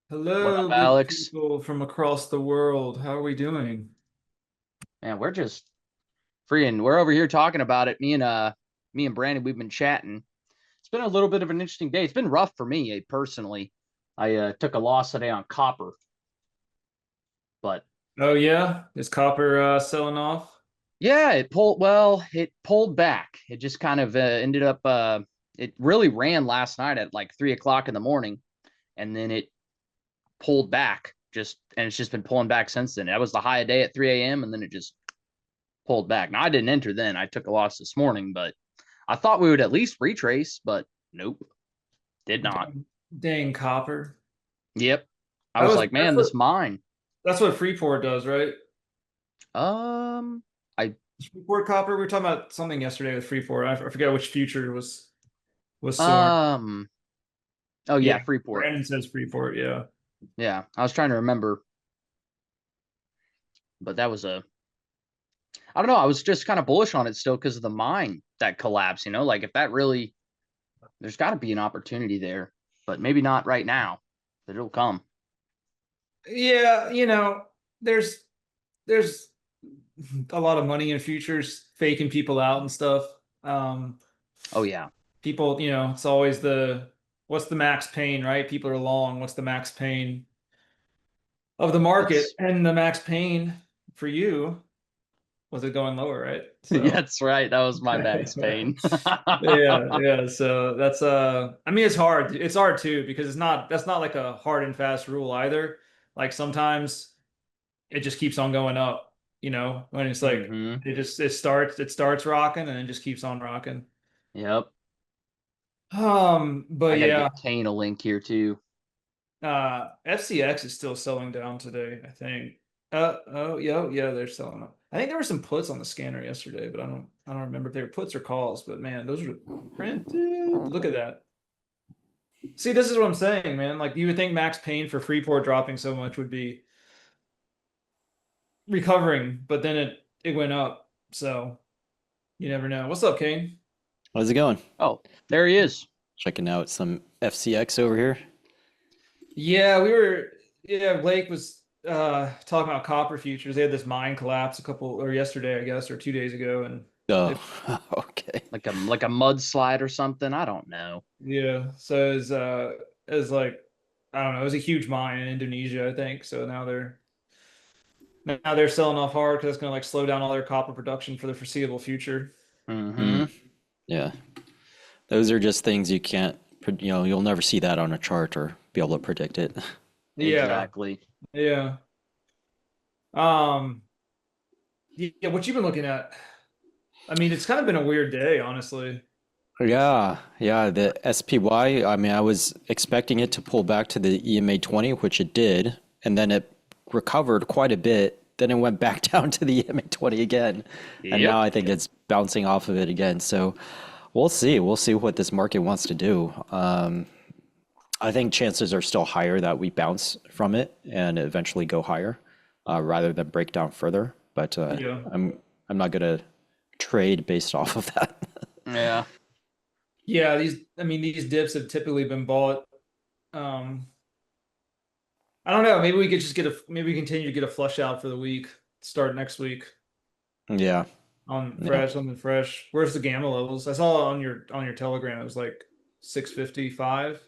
What up, Hello, good Alex? people from across the world. How are we doing? Man, we're just free and we're over here talking about it. Me and Brandon, we've been chatting. It's been a little bit of an interesting day. It's been rough for me personally. I took a loss today on copper, but Oh yeah, is copper selling off? yeah, it pulled back. It just kind of ended up it really ran last night at like 3 o'clock in the morning, and then it pulled back just and it's just been pulling back since then. That was the high of day at 3 a.m. and then it just pulled back. Now I didn't enter then. I took a loss this morning, but I thought we would at least retrace, but nope, did not. Dang copper. Yep. I That was was like, man, this mine. that's what Freeport does, right? Um, I Freeport copper. We were talking about something yesterday with Freeport. I forget which future was soaring. um oh Yeah, yeah, Freeport. Brandon says Freeport. Yeah. Yeah, I was trying to remember, but that was a I don't know. I was just kind of bullish on it still because of the mine that collapsed. Like if that really, there's got to be an opportunity there, but maybe not right now, but it'll come. Yeah, there's a lot of money in futures, faking people out and stuff. Um, Oh yeah, People, it's always what's the max pain, right? People are long. What's the max pain of the market? it's And the max pain for you was it going lower, right? yeah, So that's right. That was my max pain. yeah. So that's I mean it's hard. It's hard too because that's not like a hard and fast rule either. Like sometimes it just keeps on going up, when it's like hmm it starts rocking and it just keeps on rocking. Yep. I But got to yeah, get Tane a link here too. FCX is still selling down today, I think. Oh, yeah, they're selling up. I think there were some puts on the scanner yesterday, but I don't remember if they were puts or calls, but man, those are printed. Look at that. See, this is what I'm saying, man. Like you would think max pain for Freeport dropping so much would be recovering, but then it went up. So you never know. What's up, Kane? How's it going? Oh, there he is. Checking out some FCX over here. Yeah, Blake was talking about copper futures. They had this mine collapse a couple or yesterday, I guess, or 2 days ago, and Oh, it okay. Like a mudslide or something. I don't know. yeah. So it's like I don't know, it was a huge mine in Indonesia, I think. So now they're selling off hard because it's gonna like slow down all their copper production for the foreseeable future. Hmm Mm, yeah. Those are just things you can't, you'll never see that on a chart or be able to predict it. Yeah, Exactly. yeah. Um, yeah, what you've been looking at? I mean, it's kind of been a weird day, honestly. Yeah, yeah, the SPY, I mean, I was expecting it to pull back to the EMA 20, which it did, and then it recovered quite a bit. Then it went back down to the EMA 20 again, and now Yep. I think it's bouncing off of it again. So we'll see. We'll see what this market wants to do. I think chances are still higher that we bounce from it and eventually go higher, rather than break down further. But Yeah. I'm not gonna trade based off of that. Yeah. Yeah, I mean, these dips have typically been bought. Um, I don't know. Maybe we continue to get a flush out for the week. Start next week Yeah, on yeah, something fresh. Where's the gamma levels? I saw on your Telegram it was like 655.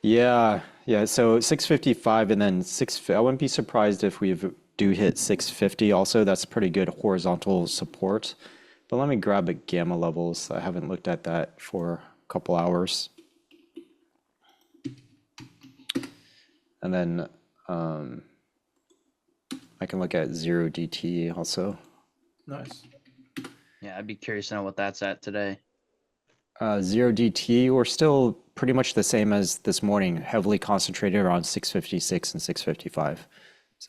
yeah, yeah. So 655 and then I wouldn't be surprised if we do hit 650. Also, that's pretty good horizontal support. But let me grab the gamma levels. I haven't looked at that for a couple hours. And then I can look at 0 DT also. Nice. Yeah, I'd be curious to know what that's at today. 0 DT, we're still pretty much the same as this morning, heavily concentrated around 656 and 655.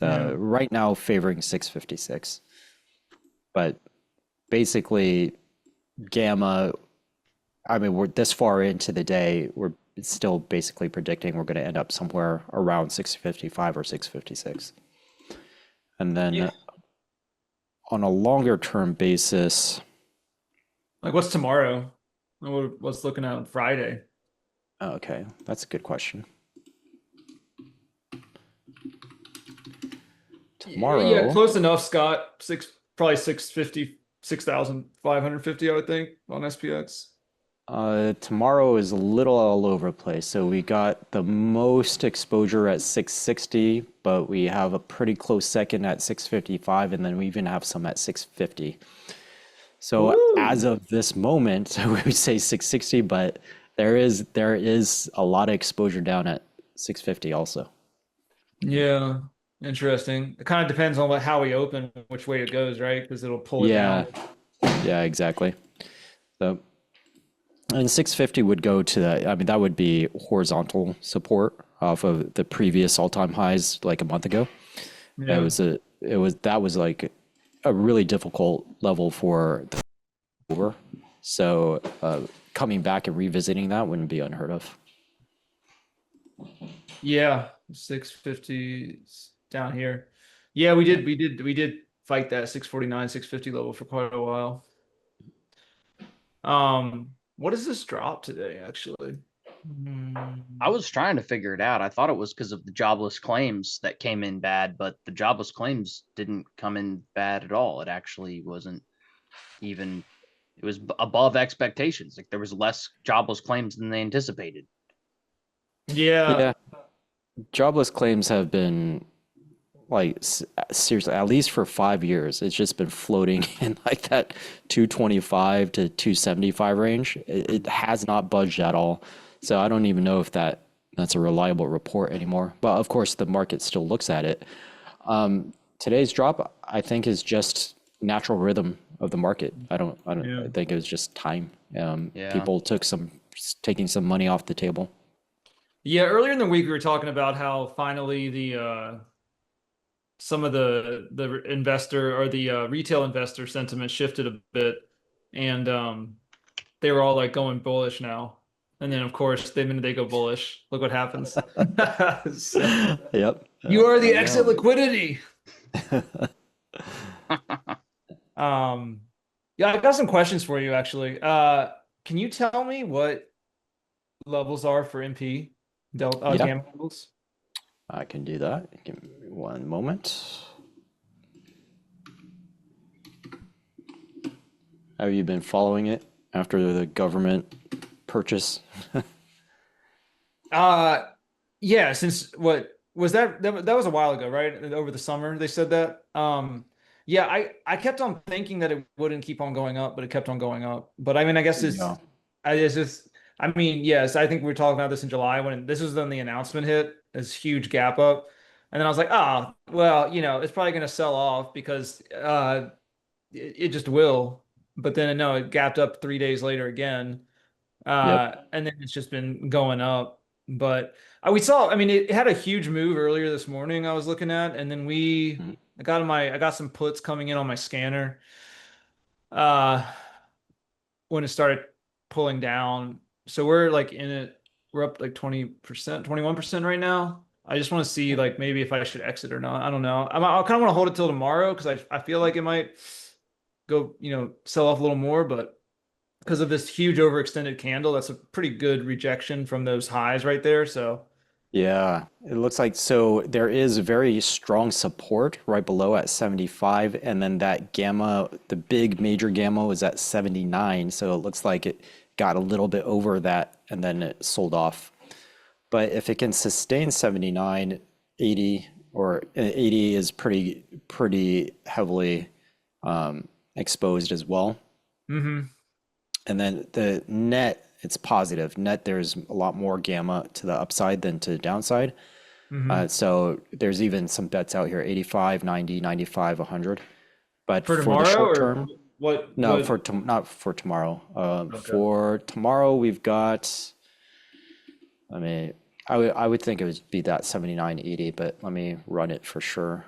Yeah. So right now favoring 656. But basically, gamma, I mean, we're this far into the day, we're still basically predicting we're going to end up somewhere around 655 or 656. And Yeah. then on a longer term basis, Like what's tomorrow? What's looking at on Friday? okay, that's a good question. Yeah, tomorrow, close enough, Scott. Probably 650, 6,550, I would think, on SPX. tomorrow is a little all over the place. So we got the most exposure at 660, but we have a pretty close second at 655, and then we even have some at 650. So as Ooh. of this moment, we would say 660, but there is a lot of exposure down at 650 also. Yeah, interesting. It kind of depends on how we open, which way it goes, right? Because it'll pull it Yeah, down. yeah, exactly. So, and 650 would go to that. I mean, that would be horizontal support off of the previous all-time highs like a month ago. Yeah. That was like a really difficult level for the over. So, coming back and revisiting that wouldn't be unheard of. Yeah, 650 down here. Yeah, we did fight that 649, 650 level for quite a while. What is this drop today, actually? I was trying to figure it out. I thought it was because of the jobless claims that came in bad, but the jobless claims didn't come in bad at all. It actually wasn't even, it was above expectations. Like there was less jobless claims than they anticipated. Yeah, Yeah, jobless claims have been like seriously, at least for 5 years, it's just been floating in like that 225 to 275 range. It has not budged at all. So I don't even know if that's a reliable report anymore. But of course, the market still looks at it. Today's drop, I think, is just natural rhythm of the market. yeah. I think it was just time. Yeah. People taking some money off the table. Yeah, earlier in the week we were talking about how finally the some of the investor or the retail investor sentiment shifted a bit, and they were all like going bullish now. And then of course, the minute they go bullish, look what happens. So, Yep. you are the I exit know. liquidity. Um, yeah, I got some questions for you actually. Can you tell me what levels are for MP delta Yeah, gamma levels? I can do that. Give me one moment. Have you been following it after the government purchase? Uh, yeah, since what was that was a while ago, right? Over the summer they said that. Yeah, I kept on thinking that it wouldn't keep on going up, but it kept on going up. But I mean, I guess Yeah. it's just I mean, yes, I think we were talking about this in July when this was when the announcement hit, this huge gap up. And then I was like, oh, well, it's probably going to sell off because it just will. But then no, it gapped up 3 days later again. Yep. And then it's just been going up. But we saw, I mean, it had a huge move earlier this morning I was looking at, and then Mhm. I got some puts coming in on my scanner. Uh, when it started pulling down. So we're like in it, we're up like 20%, 21% right now. I just want to see like maybe if I should exit or not. I don't know. I kind of want to hold it till tomorrow because I feel like it might go, sell off a little more, but because of this huge overextended candle, that's a pretty good rejection from those highs right there. So Yeah, it looks like so there is very strong support right below at 75, and then that gamma, the big major gamma was at 79, so it looks like it got a little bit over that and then it sold off. But if it can sustain 79, 80, or 80 is pretty heavily exposed as well. hmm And then the net, it's positive. Net, there's a lot more gamma to the upside than to the downside. hmm So there's even some bets out here, 85, 90, 95, 100. But For for the tomorrow short or term, no, what? not for tomorrow. Okay. For tomorrow, we've got, I mean, I would think it would be that 79, 80, but let me run it for sure.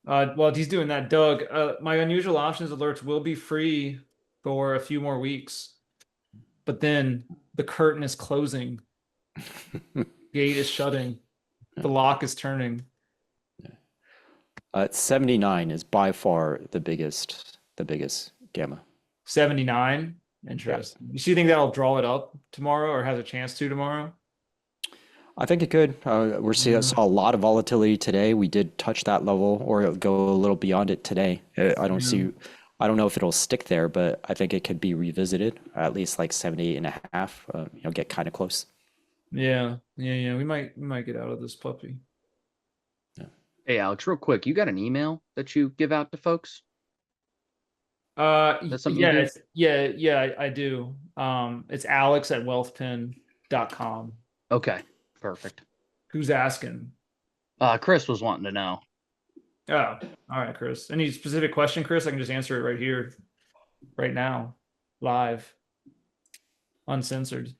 While he's doing that, Doug, my unusual options alerts will be free for a few more weeks, but then the curtain is closing, gate is shutting, the lock is turning. 79 is by far the biggest gamma. 79. Interesting. You think that'll draw it up tomorrow, or has a chance to tomorrow? I think it could. Saw a lot of volatility today. We did touch that level or go a little beyond it today. I don't know if it'll stick there, but I think it could be revisited at least like 78.5. Get kind of close. Yeah. We might get out of this puppy. Hey, Alex, real quick, you got an email that you give out to folks? That's something you do? I do. It's alex@wealthpin.com. Okay, perfect. Who's asking? Chris was wanting to know. Oh, all right, Chris. Any specific question, Chris? I can just answer it right here, right now, live, uncensored.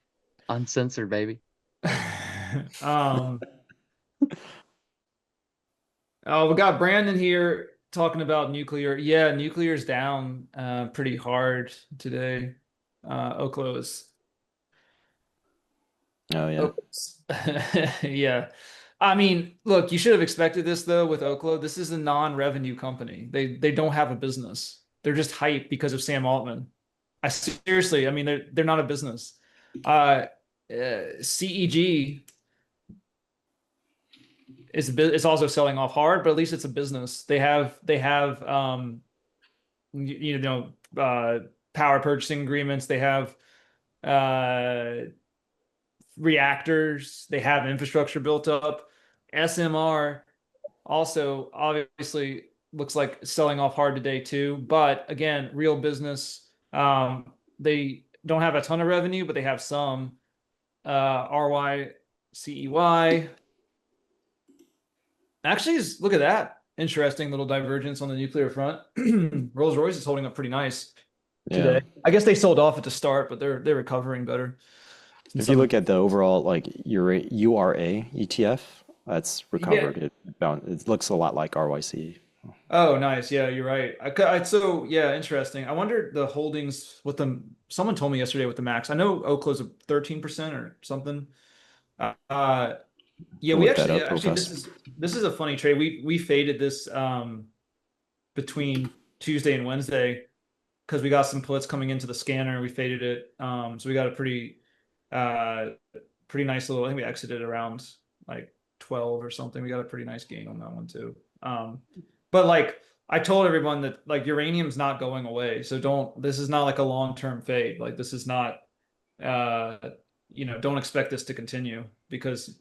Uncensored, baby. Oh, we got Brandon here talking about nuclear. Yeah, nuclear's down pretty hard today. Oklo is. Oh yeah. Yeah. I mean, look, you should have expected this though with Oklo. This is a non-revenue company. They don't have a business. They're just hype because of Sam Altman. Seriously, I mean, they're not a business. CEG is also selling off hard, but at least it's a business. They have power purchasing agreements. They have reactors. They have infrastructure built up. SMR also obviously looks like selling off hard today too. But again, real business. They don't have a ton of revenue, but they have some. RYCEY. Actually, look at that. Interesting little divergence on the nuclear front. Rolls-Royce is holding up pretty nice today. Yeah. I guess they sold off at the start, but they're recovering better. If you look at the overall like URA ETF, that's recovered. Yeah. It looks a lot like RYC. Oh, nice. Yeah, you're right. So yeah, interesting. I wonder the holdings with them. Someone told me yesterday with the max. I know Oklo's a 13% or something. Yeah, we actually this is a funny trade. We faded this between Tuesday and Wednesday because we got some puts coming into the scanner. We faded it. So we got a pretty nice little, I think we exited around like 12 or something. We got a pretty nice gain on that one too. But like I told everyone that like uranium's not going away. So this is not like a long-term fade. Like this is not don't expect this to continue because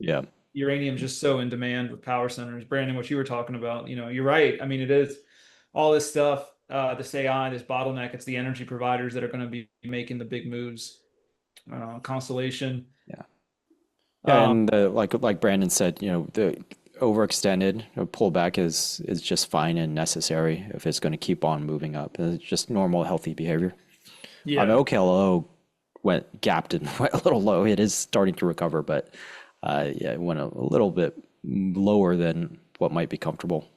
uranium's just so in demand with power centers. Brandon, what you were talking about, you're right. I mean, it is all this stuff, this AI, this bottleneck, it's the energy providers that are going to be making the big moves. Constellation. And like Brandon said, the overextended pullback is just fine and necessary if it's going to keep on moving up. It's just normal, healthy behavior. Yeah. Oklo gapped and went a little low. It is starting to recover, but it went a little bit lower than what might be comfortable.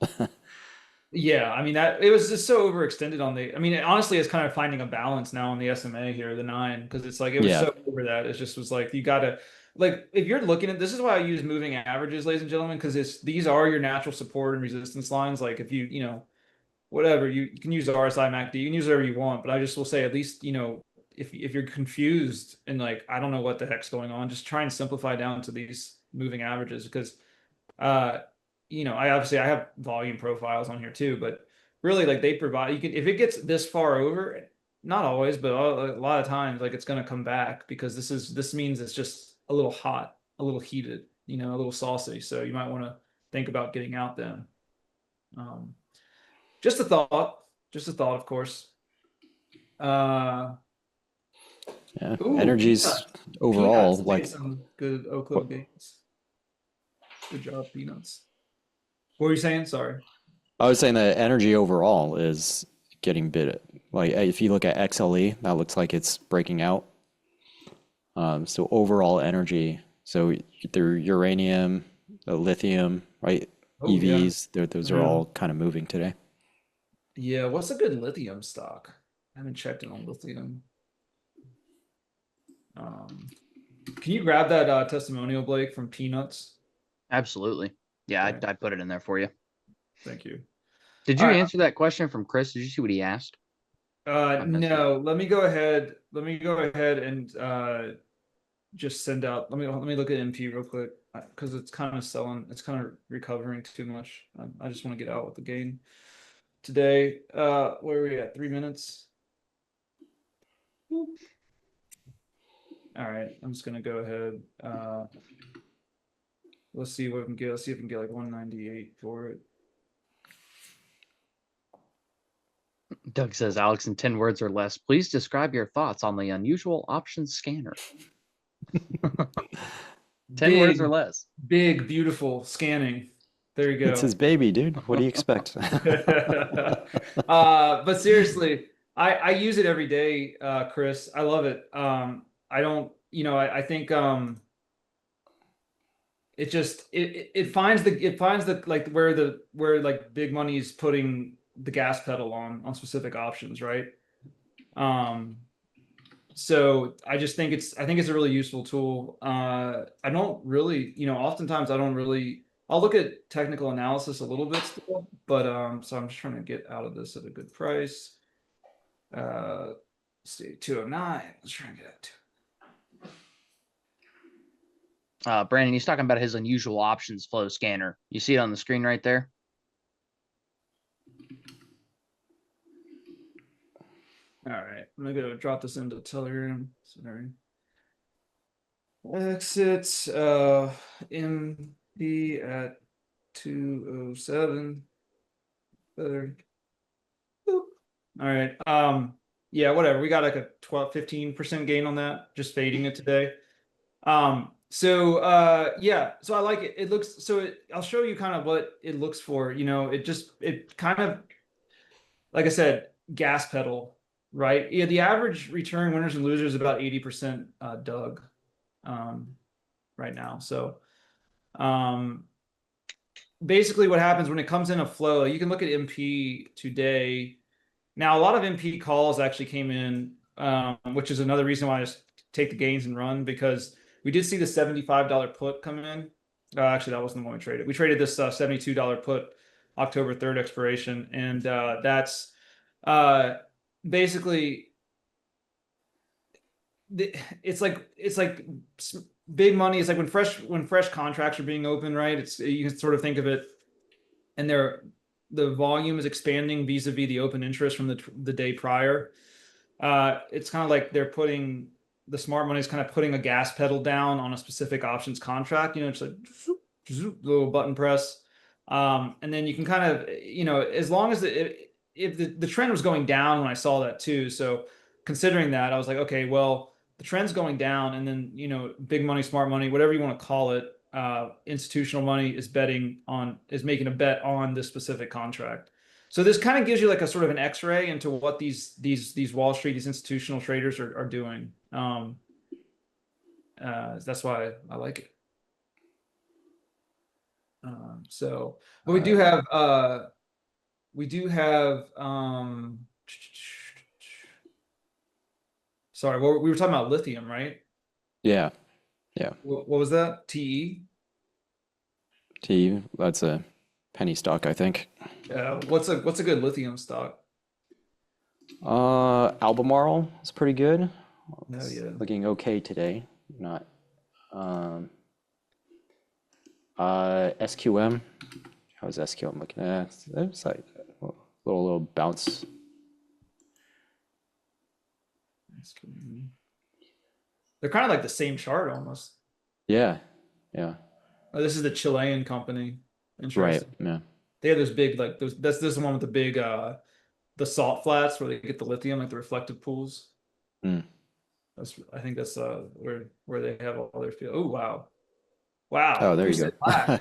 Yeah, I mean it was just so overextended on honestly it's kind of finding a balance now on the SMA here, the 9, because it's like it was so over that it just was like you gotta like if you're looking at this is why I use moving averages, ladies and gentlemen, because these are your natural support and resistance lines. Like if you whatever you can use the RSI MACD, you can use whatever you want, but I just will say at least if you're confused and like I don't know what the heck's going on, just try and simplify down to these moving averages because I have volume profiles on here too, but really like they provide if it gets this far over, not always, but a lot of times like it's going to come back because this means it's just a little hot, a little heated, a little saucy. So you might want to think about getting out then. Just a thought, of course. Energies overall like some good Oklo gains. Good job, Peanuts. What were you saying? Sorry. I was saying that energy overall is getting bit. Like if you look at XLE, that looks like it's breaking out. So overall energy, so through uranium, lithium, right? EVs, those are all kind of moving today. Yeah, what's a good lithium stock? I haven't checked it on lithium. Can you grab that testimonial, Blake, from Peanuts? Absolutely. Yeah, okay. I put it in there for you. Thank you. Did you answer that question from Chris? Did you see what he asked? I missed it. No, let me go ahead. Let me go ahead and just send out. Let me look at MP real quick because it's kind of selling. It's kind of recovering too much. I just want to get out with the gain today. Where are we at? 3 minutes. All right, I'm just gonna go ahead. Let's see what we can get. Let's see if we can get like 198 for it. Doug says, Alex, in 10 words or less, please describe your thoughts on the unusual options scanner. 10 words or less. Big, beautiful scanning. There you go. It's his baby, dude. What do you expect? But seriously, I use it every day, Chris. I love it. I don't, I think it just it finds the like where like big money is putting the gas pedal on specific options, right? So I just think I think it's a really useful tool. I don't really, oftentimes I don't really, I'll look at technical analysis a little bit still, but so I'm just trying to get out of this at a good price. Let's see, 209. Let's try and get out to. Brandon, he's talking about his unusual options flow scanner. You see it on the screen right there? All right, I'm gonna go drop this into Telegram. Sorry. Exit MP at 207. Better. Boop. All right. Yeah, whatever. We got like a 15% gain on that, just fading it today. Yeah, so I like it. It looks I'll show you kind of what it looks for. It kind of, like I said, gas pedal, right? Yeah, the average return winners and losers is about 80% Doug right now. So basically what happens when it comes in a flow, you can look at MP today. Now, a lot of MP calls actually came in, which is another reason why I just take the gains and run, because we did see the $75 put come in. Actually, that wasn't the one we traded. We traded this $72 put, October 3rd expiration, and that's basically it's like big money. It's like when fresh contracts are being opened, right? You can sort of think of it, and the volume is expanding vis-a-vis the open interest from the day prior. It's kind of like the smart money is kind of putting a gas pedal down on a specific options contract. It's like zoop, zoop, little button press, and then you can kind of, as long as if the trend was going down when I saw that too. So considering that, I was like, okay, well, the trend's going down, and then big money, smart money, whatever you want to call it, institutional money is making a bet on this specific contract. So this kind of gives you like a sort of an X-ray into what these Wall Street, these institutional traders are doing. That's why I like it. But we do have sorry, we were talking about lithium, right? Yeah. What was that? TE? That's a penny stock, I think. Yeah. What's a good lithium stock? Albemarle is pretty good. Oh, yeah. Looking okay today. Not SQM. How's SQM looking at? It's like a little bounce. They're kind of like the same chart almost. Yeah. Oh, this is the Chilean company. Right. Yeah. They have those big, like those. This is the one with the big, the salt flats where they get the lithium, like the reflective pools. I think that's where they have all their field. Oh wow. Oh, there you go.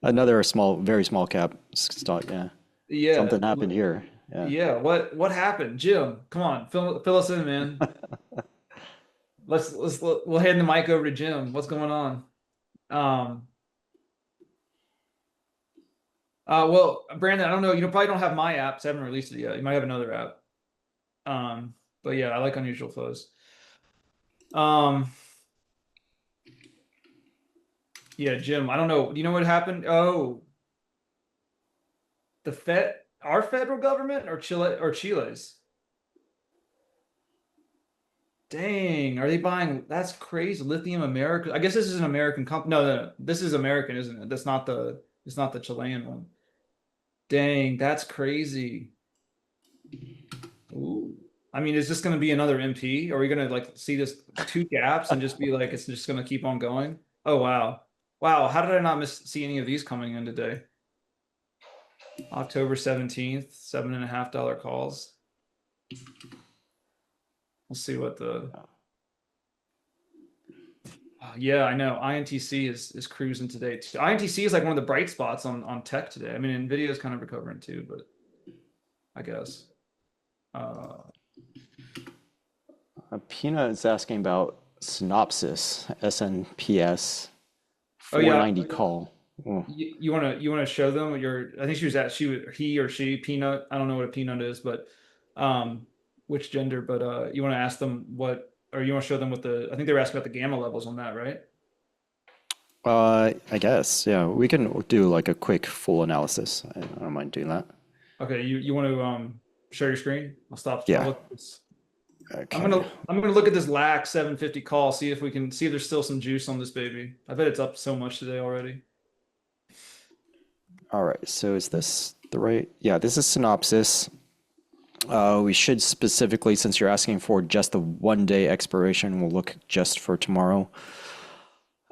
Another very small cap stock. Yeah. Yeah. Something happened here. Yeah. Yeah. What happened, Jim? Come on, fill us in, man. We'll hand the mic over to Jim. What's going on? Well, Brandon, I don't know. You probably don't have my app, so I haven't released it yet. You might have another app. But yeah, I like unusual flows. Yeah, Jim, I don't know. Do you know what happened? Oh, our federal government or Chile's? Dang, are they buying? That's crazy. Lithium America. I guess this is an American company. No, no, no, this is American, isn't it? That's not the. It's not the Chilean one. Dang, that's crazy. Ooh. I mean, is this going to be another MP? Are we going to like see this two gaps and just be like, it's just going to keep on going? Oh, wow. Wow. How did I not see any of these coming in today? October 17th, $7.50 calls. We'll see what the. Yeah, I know. INTC is cruising today. INTC is like one of the bright spots on tech today. I mean, Nvidia is kind of recovering too, but I guess. Peanut is asking about Synopsys, SNPS, Oh yeah. 490 call. Oh. You want to show them your? I think he or she Peanut. I don't know what a Peanut is, but which gender? But you want to ask them what, or you want to show them what the? I think they were asking about the gamma levels on that, right? I guess, yeah, we can do like a quick full analysis. I don't mind doing that. Okay, you want to share your screen? I'll stop. Yeah. I'll look at this. Okay. I'm gonna look at this LAC 750 call, see if we can see if there's still some juice on this baby. I bet it's up so much today already. All right, so is this the right? Yeah, this is Synopsys. We should specifically, since you're asking for just the 1-day expiration, we'll look just for tomorrow.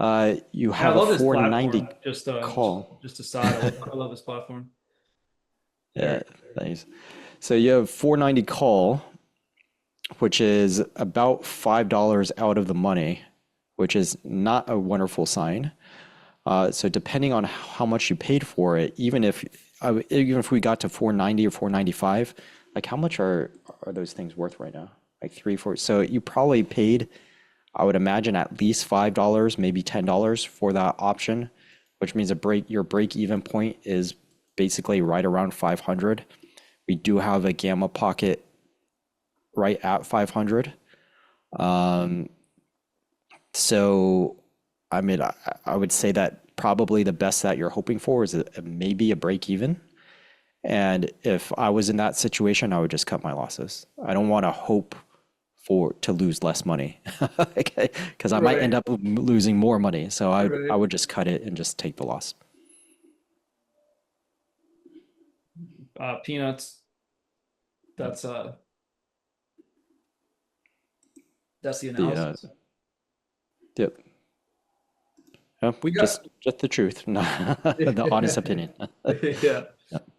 You have a 490 call. Just aside, I love this platform. Yeah, thanks. So you have 490 call, which is about $5 out of the money, which is not a wonderful sign. So depending on how much you paid for it, even if we got to 490 or 495, like how much are those things worth right now? Like 3-4. So you probably paid, I would imagine, at least $5, maybe $10 for that option, which means your break even point is basically right around 500. We do have a gamma pocket right at 500. So, I mean, I would say that probably the best that you're hoping for is maybe a break even. And if I was in that situation, I would just cut my losses. I don't want to hope to lose less money, because I might end up losing more money. So I would just cut it and just take the loss. Peanuts. That's the analysis. Yep. We just the truth, the honest opinion. Yeah.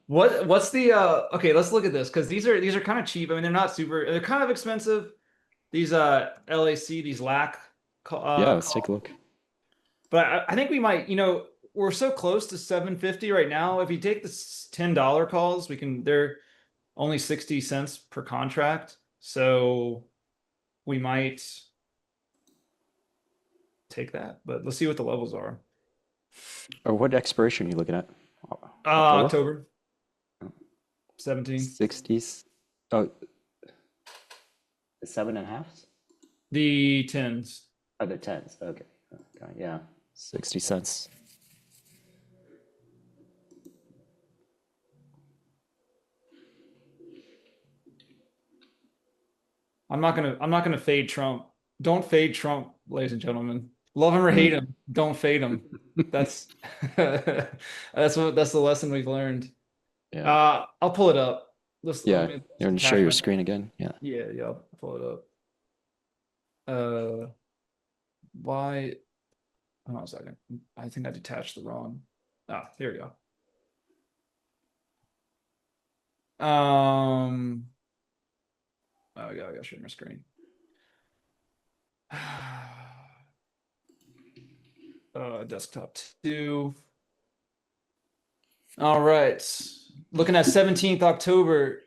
What's the okay, let's look at this, because these are kind of cheap. I mean, they're kind of expensive. These LAC, these LAC yeah, let's take a look. But I think we might, we're so close to 750 right now. If you take the $10 calls, they're only 60 cents per contract. So we might take that, but let's see what the levels are. Or what expiration are you looking at? October 17. 60s. Oh, the 7.5s? The 10s. Oh, the 10s. Okay. Yeah. 60 cents. I'm not gonna fade Trump. Don't fade Trump, ladies and gentlemen. Love him or hate him, don't fade him. That's that's the lesson we've learned. Yeah. I'll pull it up. You want to share your screen again? Yeah. Yeah, I'll pull it up. Why? Hold on a second. I think I detached the wrong. Here we go. Oh yeah, I gotta share my screen. Desktop 2. All right. Looking at 17th October.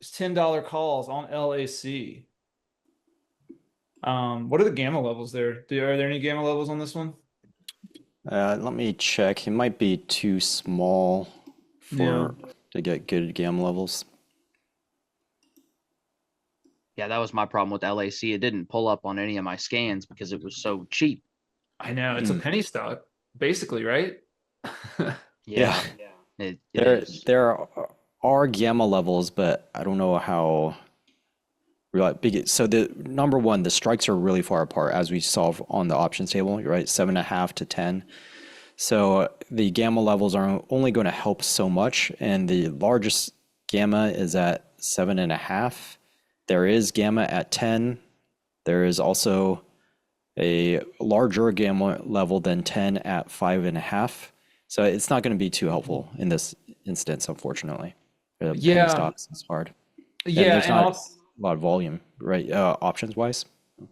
It's $10 calls on LAC. What are the gamma levels there? Are there any gamma levels on this one? Let me check. It might be too small to get good gamma levels. Yeah, that was my problem with LAC. It didn't pull up on any of my scans because it was so cheap. I know, it's a penny stock, basically, right? Yeah. It there are gamma levels, but I don't know how So the number one, the strikes are really far apart as we saw on the options table, right? 7.5 to 10. So the gamma levels are only going to help so much, and the largest gamma is at 7.5. There is gamma at 10. There is also a larger gamma level than 10 at 5.5. So it's not going to be too helpful in this instance, unfortunately. The penny Yeah, stocks is hard. And yeah, there's and not also, a lot of volume, right? Options wise, or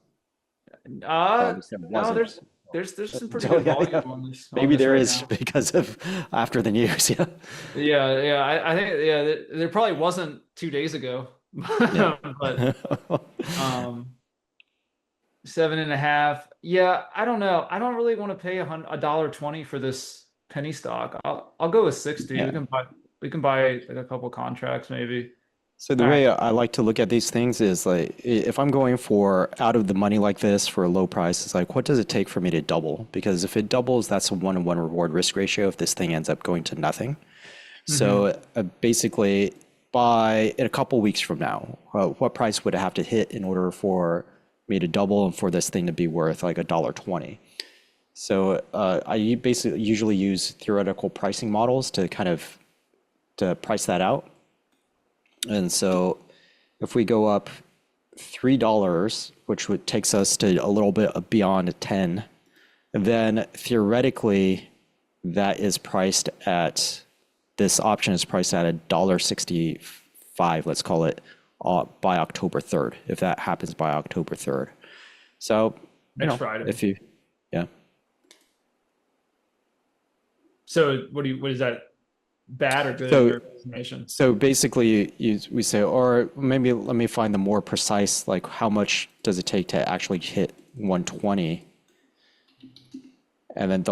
at least there no, wasn't. there's some pretty So good yeah, yeah. volume on Maybe this there right is now. because of after the news. Yeah. Yeah, I think there probably wasn't 2 days ago, Yeah. but um 7.5. Yeah, I don't know. I don't really want to pay $1.20 for this penny stock. I'll go with 60. Yeah. We can buy like a couple contracts maybe. So the All right. way I like to look at these things is like if I'm going for out of the money like this for a low price, it's like what does it take for me to double? Because if it doubles, that's a 1-to-1 reward risk ratio if this thing ends up going to nothing. Hmm. So basically, by in a couple weeks from now, what price would it have to hit in order for me to double and for this thing to be worth like $1.20? So I basically usually use theoretical pricing models to kind of to price that out. And so if we go up $3, which would takes us to a little bit beyond 10, then theoretically that is priced at this option is priced at $1.65, let's call it, by October 3rd, if that happens by October 3rd. So, Next Friday. if you, yeah. So what is that, bad or good in So your estimation? So basically, we say, or maybe let me find the more precise, like how much does it take to actually hit 120? And then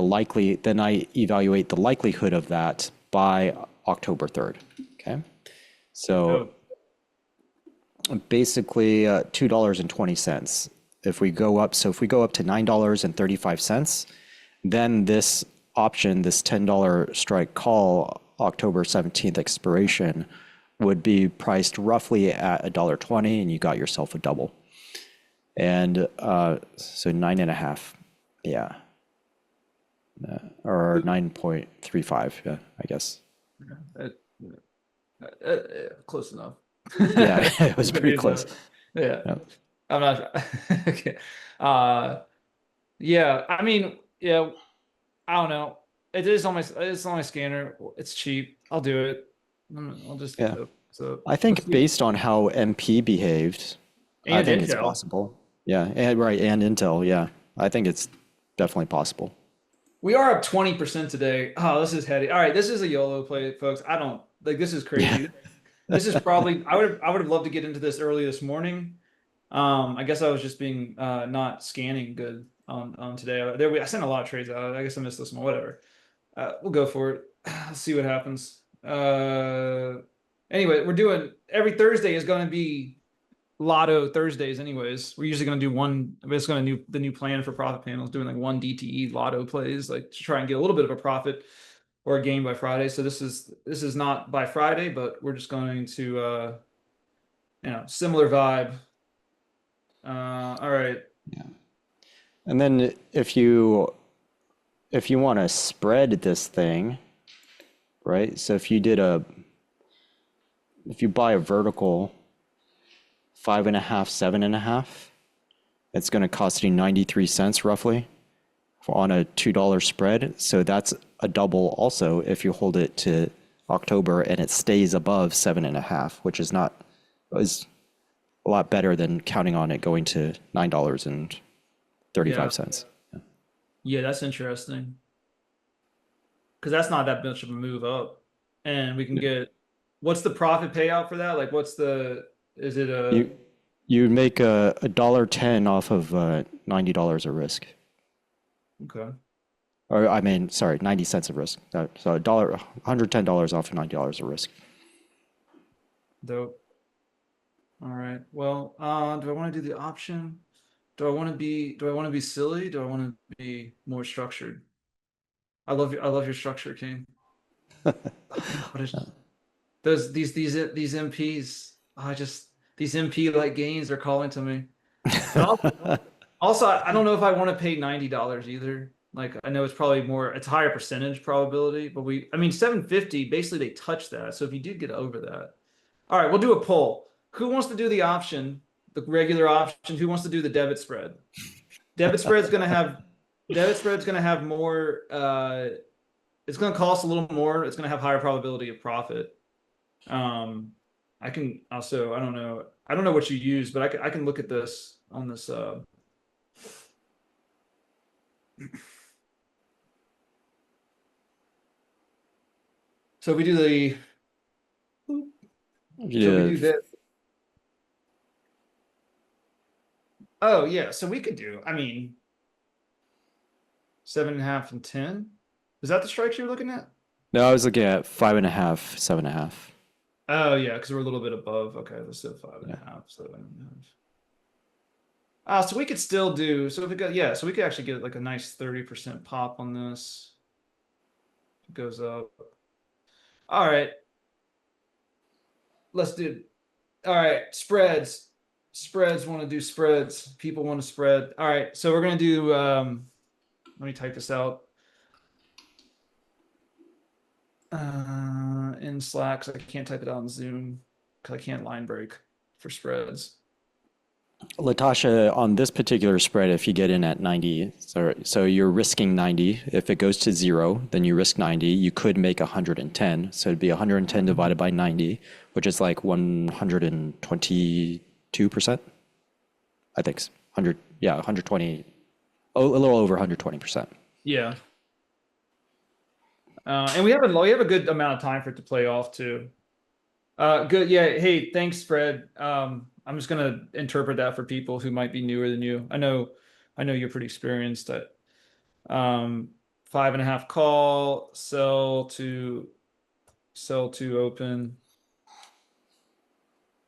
then I evaluate the likelihood of that by October 3rd. Okay. So Oh, basically, $2.20. If we go up, so if we go up to $9.35, then this option, this $10 strike call, October 17th expiration, would be priced roughly at $1.20, and you got yourself a double. And so 9.5, yeah, or 9.35, yeah, I guess. uh, close enough. Yeah, it was pretty close. Yeah, Yeah. I'm not okay. Uh, yeah, I mean, yeah, I don't know. It's on my scanner. It's cheap. I'll do it. I'll just Yeah. so I let's think see. based on how MP behaved, I And think it's Intel. possible. Yeah, and right, and Intel, yeah. I think it's definitely possible. We are up 20% today. Oh, this is heady. All right, this is a YOLO play, folks. I don't like this is Yeah. crazy. This is probably I would have loved to get into this early this morning. I guess I was just being not scanning good on today. I sent a lot of trades out. I guess I missed this one. Whatever. We'll go for it. Let's see what happens. Anyway, we're doing every Thursday is going to be Lotto Thursdays. Anyways, we're usually going to do one. It's going to the new plan for profit panels, doing like one DTE Lotto plays, like to try and get a little bit of a profit or a gain by Friday. So this is not by Friday, but we're just going to similar vibe. All right. And then if you want to spread this thing, right? So if you buy a vertical 5.5, 7.5, it's going to cost you 93 cents roughly on a $2 spread. So that's a double also if you hold it to October and it stays above 7.5, which is a lot better than counting on it going to Yeah. $9.35. Yeah, that's interesting because that's not that much of a move up, and we can get. What's the profit payout for that? Like, is it a? You make a $1.10 off of $90 of risk. Okay. Or I mean, sorry, 90 cents of risk. So $110 off of $90 of risk. Dope. All right. Well, do I want to do the option? Do I want to be silly? Do I want to be more structured? I love your structure, King. What is those these MPs? I just these MP like gains are calling to me. And also, I don't know if I want to pay $90 either. Like I know it's probably more, it's a higher percentage probability, but I mean 750, basically they touch that. So if you did get over that. All right, we'll do a poll. Who wants to do the option, the regular option? Who wants to do the debit spread? Debit spread's gonna have more it's gonna cost a little more. It's gonna have higher probability of profit. I can also, I don't know what you use, but I can look at this on this so we do the so we do this. Oh yeah, so we could do, I mean 7.5 and 10. Is that the strikes you're looking at? No, I was looking at 5.5, 7.5. Oh yeah, because we're a little bit above. Okay, let's do 5.5, 7.5. So we could still do, so if it got, yeah, so we could actually get like a nice 30% pop on this. It goes up. All right. Let's do, all right, spreads. Spreads want to do spreads. People want to spread. All right, so we're gonna do let me type this out. In Slack, so I can't type it out in Zoom because I can't line break for spreads. Latasha, on this particular spread, if you get in at 90, so you're risking 90. If it goes to 0, then you risk 90. You could make 110. So it'd be 110 divided by 90, which is like 122%. I think 100, yeah, 120, a little over 120%. Yeah. And we have a good amount of time for it to play off too. Good. Yeah. Hey, thanks, Fred. I'm just gonna interpret that for people who might be newer than you. I know you're pretty experienced at 5.5 call, sell to open,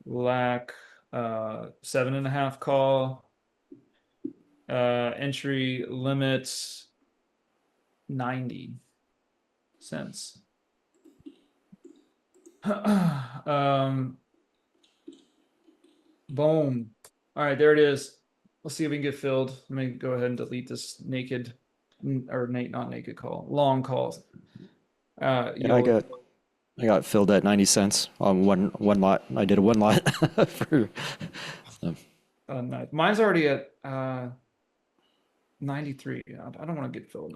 lack 7.5 call, entry limits 90 cents. Boom. All right, there it is. Let's see if we can get filled. Let me go ahead and delete this naked, or not naked call, long calls. Yeah, I got filled at 90 cents on one lot. I did a one lot for. Nice. Mine's already at 93. I don't want to get filled.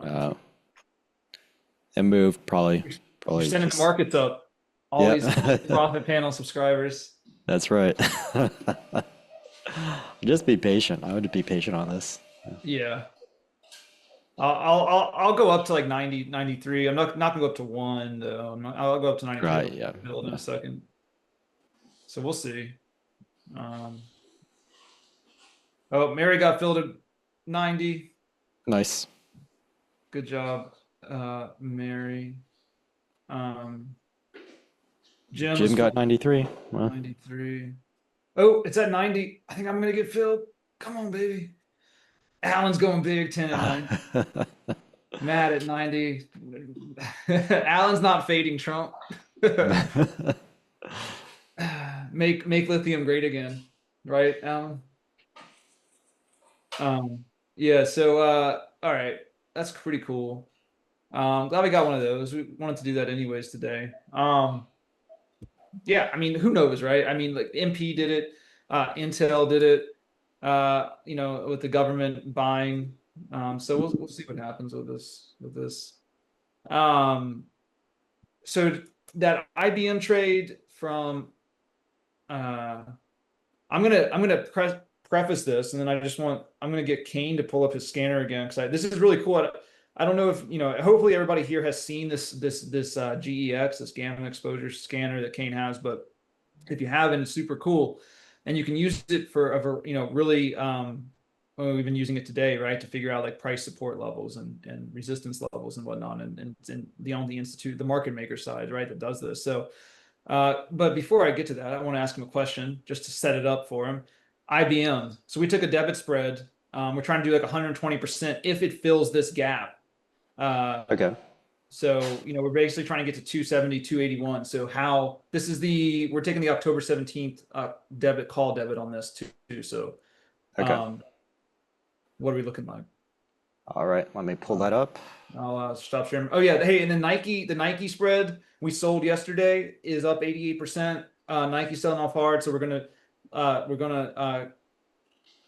It moved probably. You're sending the markets up. All these profit panel subscribers. That's right. Just be patient. I would be patient on this. Yeah. I'll go up to like 90, 93. I'm not gonna go up to 1 though. I'll go up to 93. Right, yeah. Build in a second. So we'll see. Oh, Mary got filled at 90. Nice. Good job, Mary. Jim got 93. Well. 93. Oh, it's at 90. I think I'm gonna get filled. Come on, baby. Alan's going big, 10 at 9. Matt at 90. Alan's not fading Trump. Make lithium great again, right, Alan? Yeah, so all right, that's pretty cool. Glad we got one of those. We wanted to do that anyways today. Yeah, I mean, who knows, right? I mean, like MP did it, Intel did it, with the government buying. So we'll see what happens with this. So that IBM trade from I'm gonna preface this, and then I'm gonna get Kane to pull up his scanner again, because this is really cool. I don't know if hopefully everybody here has seen this GEX, this gamma exposure scanner that Kane has, but if you haven't, it's super cool, and you can use it for really we've been using it today, right, to figure out like price support levels and resistance levels and whatnot, and the only institute, the market maker side, right, that does this. So but before I get to that, I want to ask him a question just to set it up for him. IBM. So we took a debit spread. We're trying to do like 120% if it fills this gap. Okay. So, we're basically trying to get to 270, 281. So we're taking the October 17th call debit on this too. So, Okay. what are we looking like? All right. Let me pull that up. I'll stop sharing. Oh yeah, hey, and then the Nike spread we sold yesterday is up 88%. Nike selling off hard, so we're gonna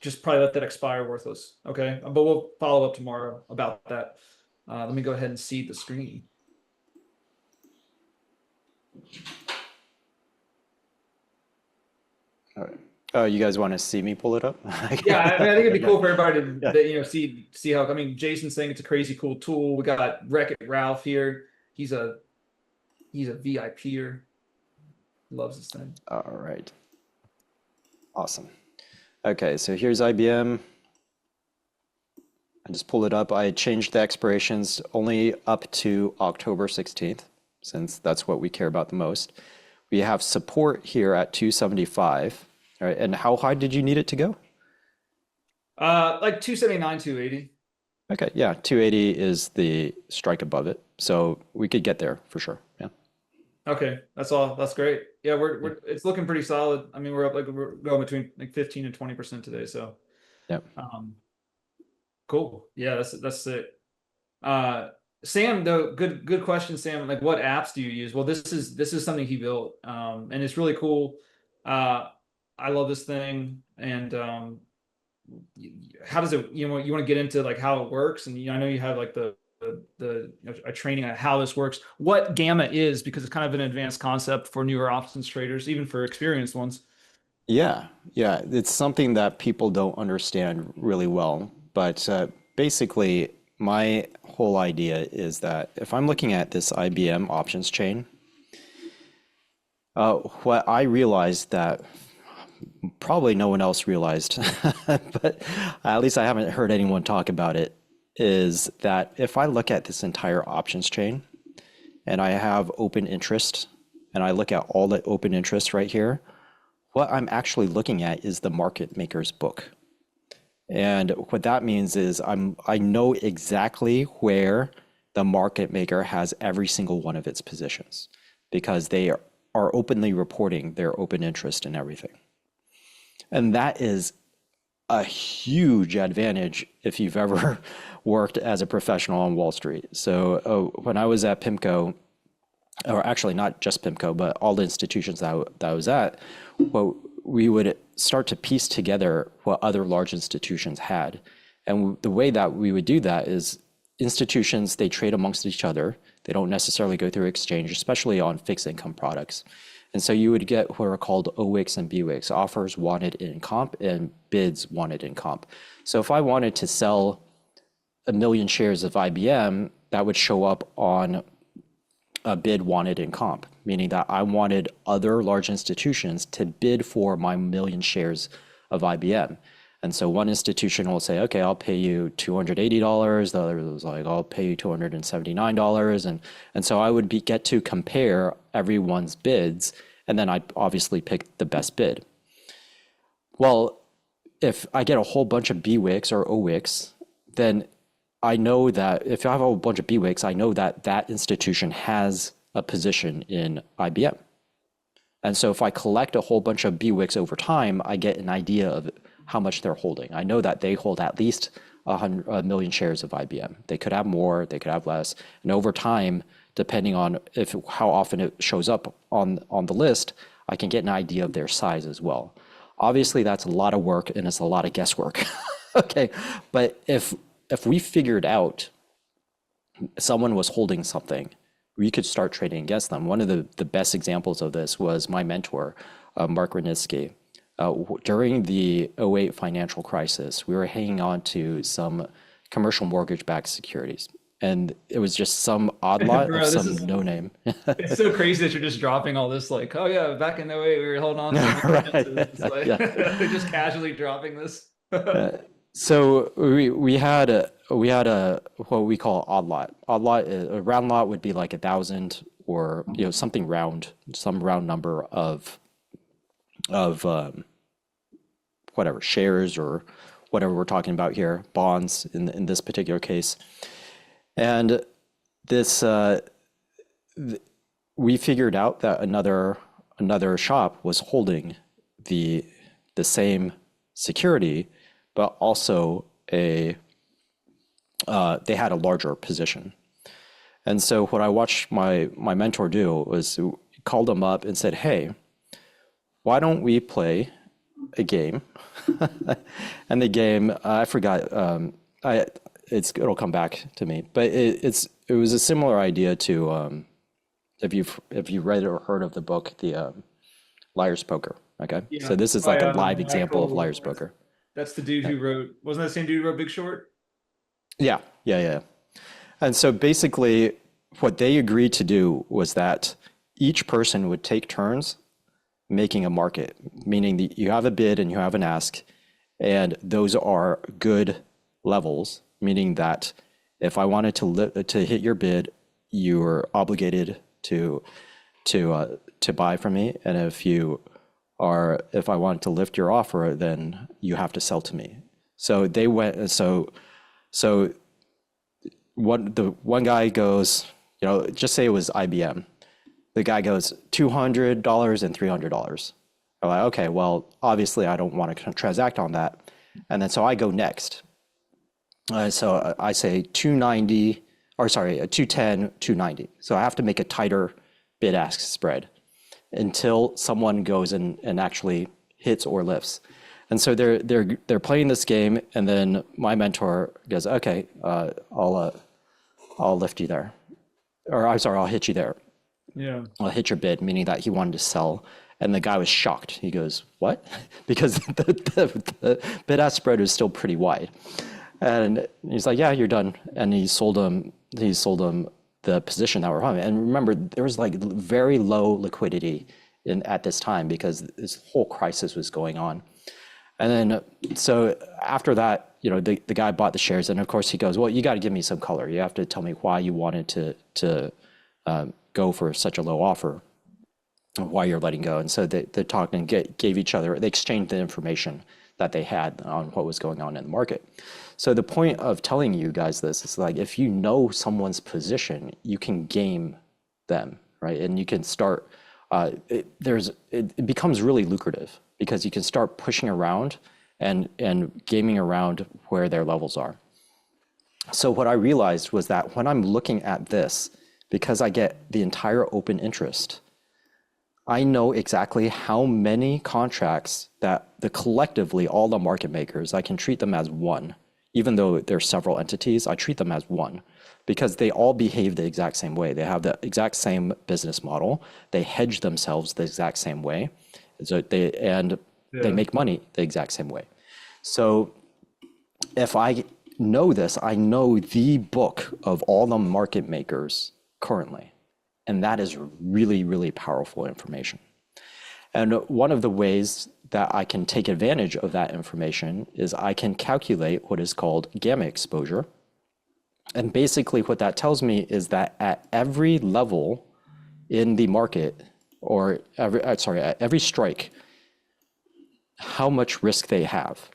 just probably let that expire worthless. Okay, but we'll follow up tomorrow about that. Let me go ahead and seed the screen. All right. Oh, you guys want to see me pull it up? Yeah, I think it'd be cool for everybody Yeah. to see how. I mean, Jason's saying it's a crazy cool tool. We got Wreck-It Ralph here. He's a VIPer. Loves this thing. All right. Awesome. Okay, so here's IBM. I just pulled it up. I changed the expirations only up to October 16th, since that's what we care about the most. We have support here at 275. All right, and how high did you need it to go? Like 279, 280. Okay, yeah, 280 is the strike above it, so we could get there for sure. Yeah. Okay, that's all. That's great. Yeah, it's looking pretty solid. I mean, we're going between like 15 and 20% today. So, Yep. Cool. Yeah, that's it. Sam, though, good question, Sam. Like, what apps do you use? Well, this is something he built, and it's really cool. I love this thing, and how does it? You want to get into like how it works, and I know you have like a training on how this works. What Gamma is, because it's kind of an advanced concept for newer options traders, even for experienced ones. Yeah, it's something that people don't understand really well. But basically, my whole idea is that if I'm looking at this IBM options chain, what I realized that probably no one else realized, but at least I haven't heard anyone talk about it, is that if I look at this entire options chain and I have open interest and I look at all the open interest right here, what I'm actually looking at is the market maker's book. And what that means is I know exactly where the market maker has every single one of its positions because they are openly reporting their open interest in everything. And that is a huge advantage if you've ever worked as a professional on Wall Street. So when I was at PIMCO, or actually not just PIMCO, but all the institutions that I was at, well, we would start to piece together what other large institutions had. And the way that we would do that is institutions, they trade amongst each other. They don't necessarily go through exchange, especially on fixed income products. And so you would get what are called OWICs and BWICs, offers wanted in comp and bids wanted in comp. So if I wanted to sell 1 million shares of IBM, that would show up on a bid wanted in comp, meaning that I wanted other large institutions to bid for my 1 million shares of IBM. And so one institution will say, okay, I'll pay you $280. The other was like, I'll pay you $279. And so I would get to compare everyone's bids, and then I'd obviously pick the best bid. Well, if I get a whole bunch of BWICs or OWICs, then I know that if I have a whole bunch of BWICs, I know that that institution has a position in IBM. And so if I collect a whole bunch of BWICs over time, I get an idea of how much they're holding. I know that they hold at least 1 million shares of IBM. They could have more, they could have less. And over time, depending on how often it shows up on the list, I can get an idea of their size as well. Obviously, that's a lot of work and it's a lot of guesswork. Okay, but if we figured out someone was holding something, we could start trading against them. One of the best examples of this was my mentor, Mark Renitzky. During the '08 financial crisis, we were hanging on to some commercial mortgage-backed securities. And it was just some odd lot Bro, of some no name. It's so crazy that you're just dropping all this, like, oh yeah, back in '08 we were holding on to Right. it's like, Yeah. they're just casually dropping this. So we had a what we call odd lot. Odd lot, a round lot would be like 1,000 or something round, some round number of whatever shares or whatever we're talking about here, bonds in this particular case. And this we figured out that another shop was holding the same security, but also they had a larger position. And so what I watched my mentor do was called him up and said, "Hey, why don't we play a game?" And the game, I forgot. It'll come back to me, but it was a similar idea to if you read or heard of the book, the Liar's Poker. Okay, Yeah. so this is like a live Michael, example of Liar's Poker. That's the dude who wrote. Wasn't that the same dude who wrote Big Short? Yeah. And so basically, what they agreed to do was that each person would take turns making a market, meaning that you have a bid and you have an ask, and those are good levels, meaning that if I wanted to hit your bid, you were obligated to buy from me, and if I wanted to lift your offer, then you have to sell to me. So they went. So one guy goes, just say it was IBM. The guy goes $200 and $300. I'm like, okay, well, obviously I don't want to transact on that. And then so I go next. So I say 210, 290. So I have to make a tighter bid ask spread until someone goes and actually hits or lifts. And so they're playing this game, and then my mentor goes, okay, I'll lift you there, or I'm sorry, I'll hit you there. Yeah. I'll hit your bid, meaning that he wanted to sell. And the guy was shocked. He goes, what? Because the bid ask spread was still pretty wide. And he's like, yeah, you're done. And he sold him the position that we're on. And remember, there was like very low liquidity at this time because this whole crisis was going on. And then, so after that, the guy bought the shares, and of course he goes, well, you got to give me some color. You have to tell me why you wanted to go for such a low offer, why you're letting go. And so they talked and gave each other, they exchanged the information that they had on what was going on in the market. So the point of telling you guys this is like, if you know someone's position, you can game them, right? And you can start, it becomes really lucrative because you can start pushing around and gaming around where their levels are. So what I realized was that when I'm looking at this, because I get the entire open interest, I know exactly how many contracts that collectively, all the market makers, I can treat them as one. Even though there's several entities, I treat them as one because they all behave the exact same way. They have the exact same business model. They hedge themselves the exact same way. So they make money the exact same way. So if I know this, I know the book of all the market makers currently. And that is really, really powerful information. And one of the ways that I can take advantage of that information is I can calculate what is called gamma exposure. And basically what that tells me is that at every level in the market, or at every strike, how much risk they have.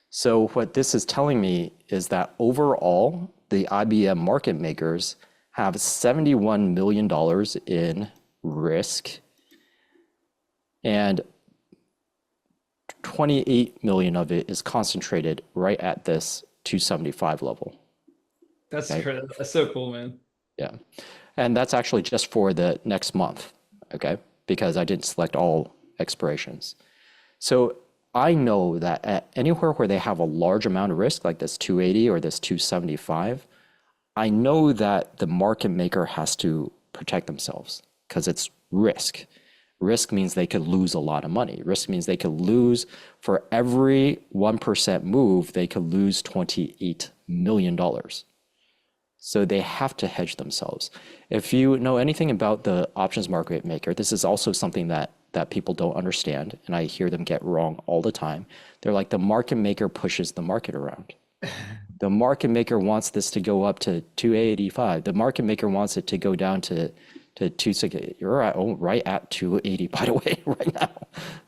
So what this is telling me is that overall, the IBM market makers have $71 million in risk, and 28 million of it is concentrated right at this 275 level. That's Okay. That's so cool, man. Yeah. And that's actually just for the next month, okay? Because I didn't select all expirations. So I know that at anywhere where they have a large amount of risk, like this 280 or this 275, I know that the market maker has to protect themselves because it's risk. Risk means they could lose a lot of money. Risk means they could lose, for every 1% move, they could lose $28 million. So they have to hedge themselves. If you know anything about the options market maker, this is also something that people don't understand, and I hear them get wrong all the time. They're like, the market maker pushes the market around. The market maker wants this to go up to 285. The market maker wants it to go down to 260. You're right at 280, by the way, right now.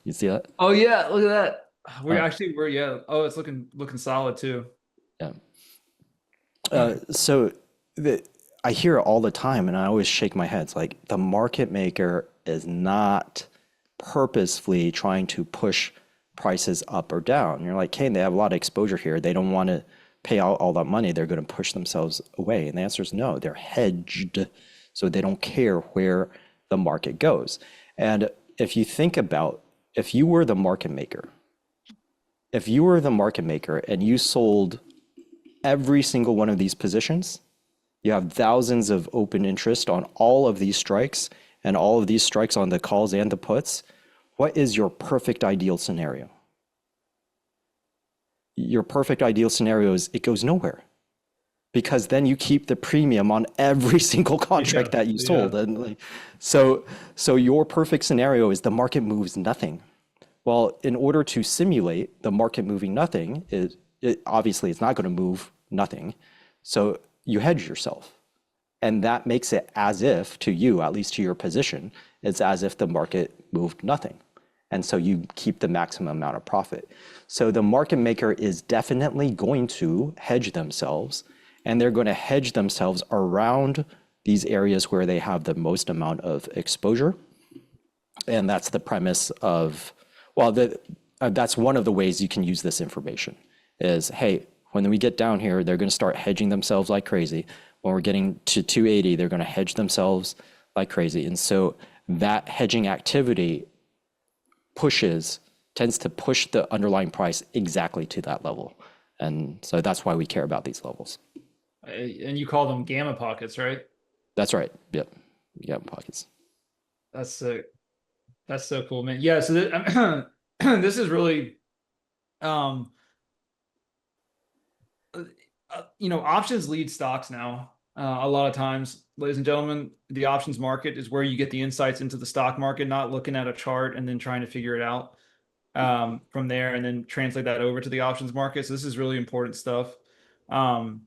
You see that? Oh yeah, look at that. We're yeah. Oh, it's looking solid too. Yeah. So I hear it all the time, and I always shake my head. It's like the market maker is not purposefully trying to push prices up or down. And you're like, Kane, they have a lot of exposure here. They don't want to pay out all that money. They're going to push themselves away. And the answer is no, they're hedged. So they don't care where the market goes. And if you think about, if you were the market maker and you sold every single one of these positions, you have thousands of open interest on all of these strikes and all of these strikes on the calls and the puts. What is your perfect ideal scenario? Your perfect ideal scenario is it goes nowhere, because then you keep the premium on every single contract that you sold. And like, so your perfect scenario is the market moves nothing. Well, in order to simulate the market moving nothing, obviously it's not going to move nothing. So you hedge yourself. And that makes it as if, to you, at least to your position, it's as if the market moved nothing. And so you keep the maximum amount of profit. So the market maker is definitely going to hedge themselves, and they're going to hedge themselves around these areas where they have the most amount of exposure. And that's the premise of, well, that's one of the ways you can use this information is, hey, when we get down here, they're going to start hedging themselves like crazy. When we're getting to 280, they're going to hedge themselves like crazy. And so that hedging activity tends to push the underlying price exactly to that level. And so that's why we care about these levels. And you call them gamma pockets, right? That's right. Yep. Gamma pockets. That's sick. That's so cool, man. Yeah. So this is really, options lead stocks now. A lot of times, ladies and gentlemen, the options market is where you get the insights into the stock market, not looking at a chart and then trying to figure it out from there and then translate that over to the options market. So this is really important stuff. How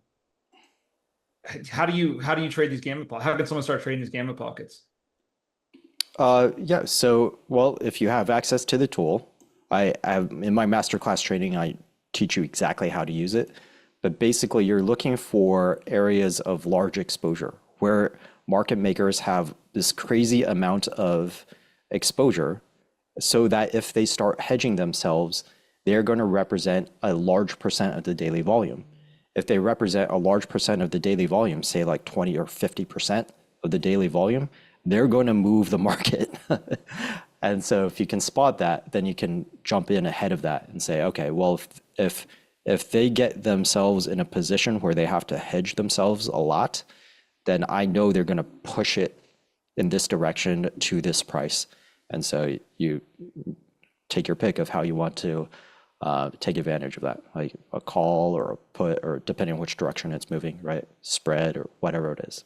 do you trade these gamma pockets? How can someone start trading these gamma pockets? Yeah. So, well, if you have access to the tool, I have in my masterclass training, I teach you exactly how to use it. But basically, you're looking for areas of large exposure where market makers have this crazy amount of exposure, so that if they start hedging themselves, they're going to represent a large percent of the daily volume. If they represent a large percent of the daily volume, say like 20 or 50% of the daily volume, they're going to move the market. And so if you can spot that, then you can jump in ahead of that and say, okay, well, if they get themselves in a position where they have to hedge themselves a lot, then I know they're going to push it in this direction to this price. And so you take your pick of how you want to take advantage of that, like a call or a put, or depending on which direction it's moving, right? Spread or whatever it is.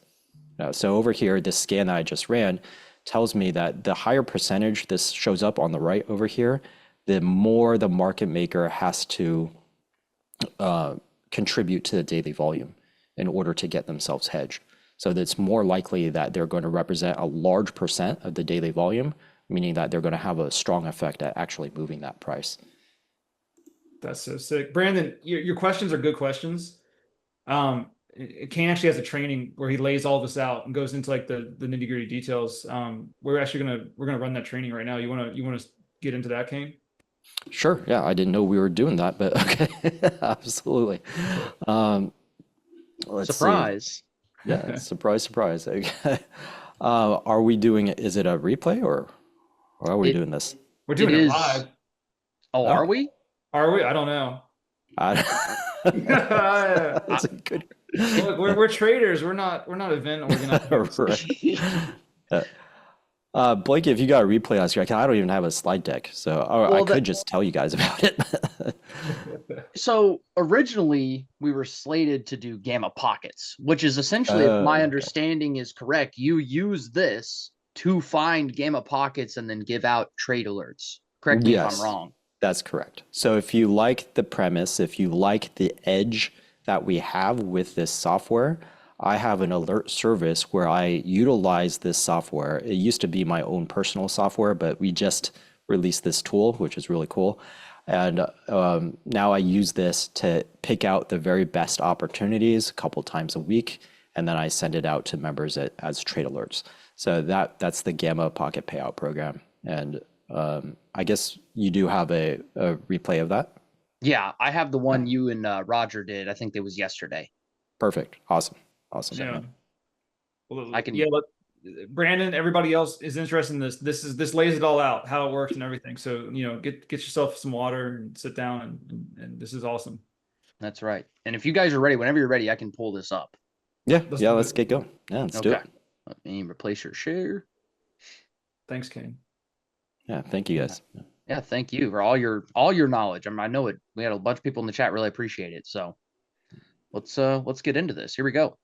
So over here, this scan that I just ran tells me that the higher percentage this shows up on the right over here, the more the market maker has to contribute to the daily volume in order to get themselves hedged. So it's more likely that they're going to represent a large percent of the daily volume, meaning that they're going to have a strong effect at actually moving that price. That's so sick. Brandon, your questions are good questions. Kane actually has a training where he lays all this out and goes into like the nitty gritty details. We're gonna run that training right now. You wanna get into that, Kane? Sure. Yeah, I didn't know we were doing that, but okay, absolutely. Let's Surprise. See. Yeah, surprise, surprise. Okay. Are we doing it? Is it a replay or are we doing this? We're doing it live. Oh, are we? Are we? I don't know. That's a good. Look, we're traders. We're not event organizers. Right. Blake, if you got a replay on screen, I don't even have a slide deck, so I could just tell you guys about it. So originally we were slated to do gamma pockets, which is essentially, if my understanding is correct, you use this to find gamma pockets and then give out trade alerts. Correct me if I'm wrong. That's correct. So if you like the premise, if you like the edge that we have with this software, I have an alert service where I utilize this software. It used to be my own personal software, but we just released this tool, which is really cool. And now I use this to pick out the very best opportunities a couple times a week and then I send it out to members as trade alerts. So that's the Gamma Pocket Payout program. And I guess you do have a replay of that? Yeah, I have the one you and Roger did. I think it was yesterday. Perfect. Awesome. Yeah. Well, I can. Yeah, Brandon, everybody else is interested in this. This lays it all out, how it works and everything. So, get yourself some water and sit down and this is awesome. That's right. And if you guys are ready, whenever you're ready, I can pull this up. Yeah, let's get going. Yeah, let's do it. Let me replace your share. Thanks, Kane. Yeah, thank you guys. Yeah, thank you for all your knowledge. I mean, I know it. We had a bunch of people in the chat really appreciate it. So let's get into this. Here we go.